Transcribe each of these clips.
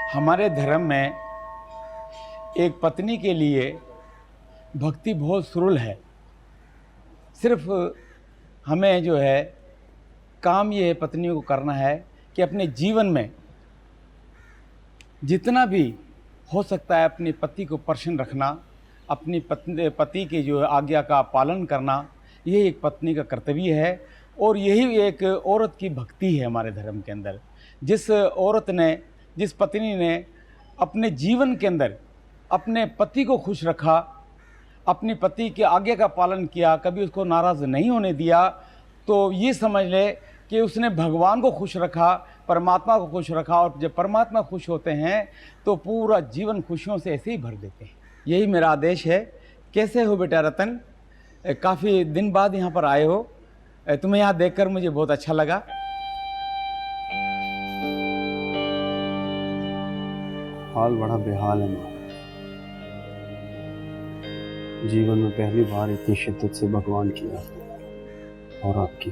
हमारे धर्म में एक पत्नी के लिए भक्ति बहुत सुरुल है। सिर्फ हमें जो है काम ये पत्नियों को करना है कि अपने जीवन में जितना भी हो सकता है अपने पति को प्रसन्न रखना, अपनी पति के जो आज्ञा का पालन करना, ये एक पत्नी का कर्तव्य है। और यही एक औरत की भक्ति है हमारे धर्म के अंदर। जिस पत्नी ने अपने जीवन के अंदर अपने पति को खुश रखा, अपने पति के आज्ञा का पालन किया, कभी उसको नाराज़ नहीं होने दिया, तो ये समझ ले कि उसने भगवान को खुश रखा, परमात्मा को खुश रखा। और जब परमात्मा खुश होते हैं तो पूरा जीवन खुशियों से ऐसे ही भर देते हैं। यही मेरा आदेश है। कैसे हो बेटा रतन? काफ़ी दिन बाद यहाँ पर आए हो। तुम्हें यहाँ देखकर मुझे बहुत अच्छा लगा। हाल बड़ा बेहाल है माँ। जीवन में पहली बार इतनी शिद्दत से भगवान किया और आपकी,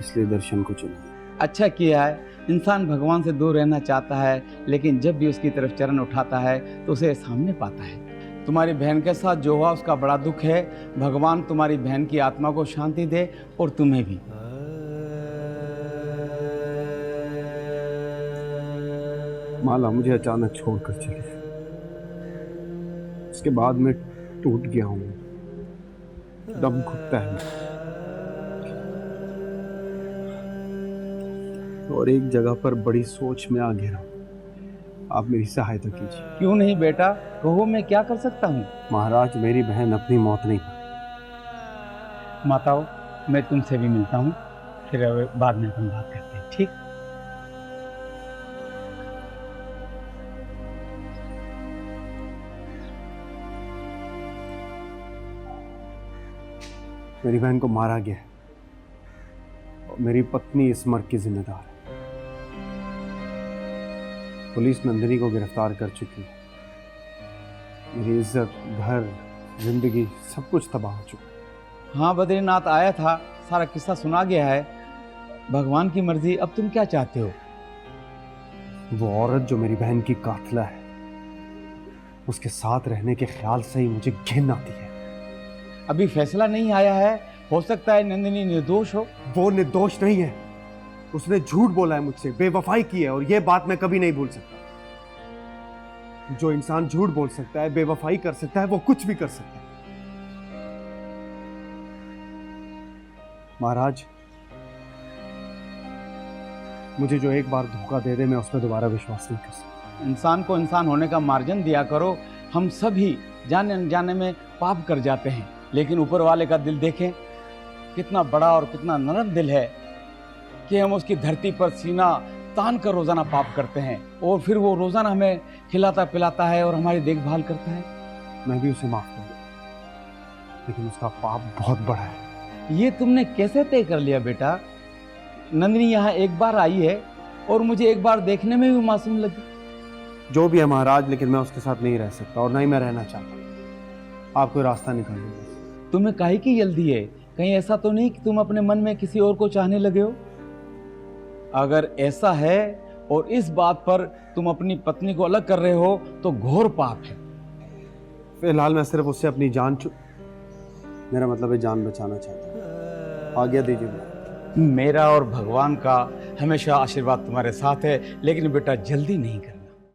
इसलिए दर्शन को चुना। अच्छा किया है। इंसान भगवान से दूर रहना चाहता है, लेकिन जब भी उसकी तरफ चरण उठाता है तो उसे सामने पाता है। तुम्हारी बहन के साथ जो हुआ उसका बड़ा दुख है। भगवान तुम्हारी बहन की आत्मा को शांति दे और तुम्हें भी। माला मुझे अचानक छोड़कर चली, उसके बाद मैं टूट गया हूं, दम घुटता है और एक जगह पर बड़ी सोच में आ गिरा। आप मेरी सहायता कीजिए। क्यों नहीं बेटा, कहो मैं क्या कर सकता हूँ। महाराज, मेरी बहन अपनी मौत नहीं पाई। माताओं, मैं तुमसे भी मिलता हूँ, फिर बाद में अपन बात करते हैं, ठीक? मेरी बहन को मारा गया है और मेरी पत्नी इस मर्ग की जिम्मेदार है। पुलिस नंदिनी को गिरफ्तार कर चुकी है। मेरी इज्जत, घर, जिंदगी सब कुछ तबाह हो चुका। हाँ, बद्रीनाथ आया था, सारा किस्सा सुना गया है। भगवान की मर्जी। अब तुम क्या चाहते हो? वो औरत जो मेरी बहन की कातिला है, उसके साथ रहने के ख्याल से ही मुझे घिन आती है। अभी फैसला नहीं आया है, हो सकता है नंदिनी निर्दोष हो। वो निर्दोष नहीं है, उसने झूठ बोला है मुझसे, बेवफाई की है, और ये बात मैं कभी नहीं भूल सकता। जो इंसान झूठ बोल सकता है, बेवफाई कर सकता है, वो कुछ भी कर सकता है। महाराज, मुझे जो एक बार धोखा दे दे, मैं उस पर दोबारा विश्वास नहीं कर सकता। इंसान को इंसान होने का मार्जन दिया करो। हम सभी जाने अनजाने में पाप कर जाते हैं, लेकिन ऊपर वाले का दिल देखें, कितना बड़ा और कितना नरम दिल है कि हम उसकी धरती पर सीना तान कर रोजाना पाप करते हैं, और फिर वो रोजाना हमें खिलाता पिलाता है और हमारी देखभाल करता है। मैं भी उसे माफ कर दूं, लेकिन उसका पाप बहुत बड़ा है। ये तुमने कैसे तय कर लिया बेटा? नंदिनी यहाँ एक बार आई है और मुझे एक बार देखने में भी मासूम लगी। जो भी है महाराज, लेकिन मैं उसके साथ नहीं रह सकता और ना ही मैं रहना चाहता। आप कोई रास्ता निकाल दीजिए। तुम्हें काहे की जल्दी है? कहीं ऐसा तो नहीं कि तुम अपने मन में किसी और को चाहने लगे हो? अगर ऐसा है और इस बात पर तुम अपनी पत्नी को अलग कर रहे हो तो घोर पाप है। फिलहाल मैं सिर्फ उससे अपनी जान मेरा मतलब है जान बचाना चाहता हूँ। आज्ञा दीजिए। मेरा और भगवान का हमेशा आशीर्वाद तुम्हारे साथ है, लेकिन बेटा जल्दी नहीं कर।